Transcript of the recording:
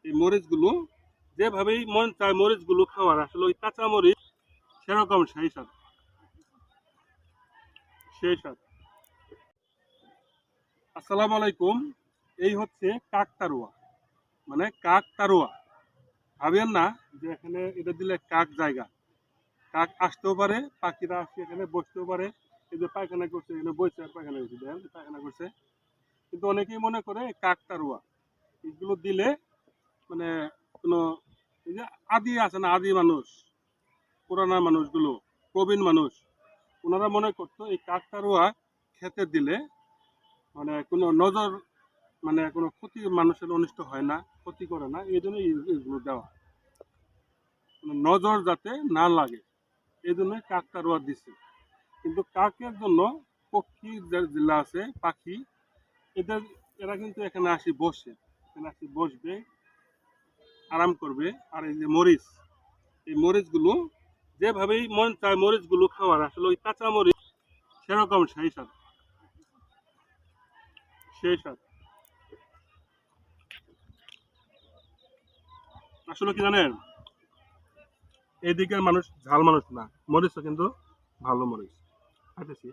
এই মরিচগুলো যেভাবেই মন চায় মরিচগুলো খাওয়ার, আসলে ওই কাঁচা মরিচ সেরকম সেই স্বাদ, সেই স্বাদ। আসসালামু আলাইকুম। এই হচ্ছে কাকতারুয়া, মানে কাকতারুয়া। ভাবেন না যে এখানে এটা দিলে কাক জায়গা, কাক আসতেও পারে, পাখিরা আসে এখানে বসতেও পারে। এই যে পায়খানা করছে, এখানে বসে আর পায়খানা করছে, দেখেন পায়খানা করছে। কিন্তু অনেকেই মনে করে কাকতারুয়া এগুলো দিলে মানে কোনো, এই যে আদি আছে না, আদি মানুষ, পুরানা মানুষগুলো, প্রবীণ মানুষ, ওনারা মনে করতো এই কাকতারুয়া খেতে দিলে মানে কোনো নজর, মানে কোনো ক্ষতি মানুষের অনিষ্ট হয় না, ক্ষতি করে না, এই জন্য এগুলো দেওয়া, মানে নজর যাতে না লাগে এই জন্য কাকতারুয়া দিচ্ছে। কিন্তু কাকের জন্য পক্ষী যেগুলা আছে, পাখি, এদের, এরা কিন্তু এখানে আসি বসে, এখানে আসি বসবে, আরাম করবে। আর এই যে মরিচ, এই মরিচগুলো যেভাবেই মন চায় মরিচগুলো খাওয়ার, আসলে ওই কাঁচা মরিচ সেরকম সেই স্বাদ, সেই স্বাদ। আসলে কি জানেন, এই দিকের মানুষ ঝাল মানুষ না, মরিচও কিন্তু ভালো মরিচ খাইতেছি।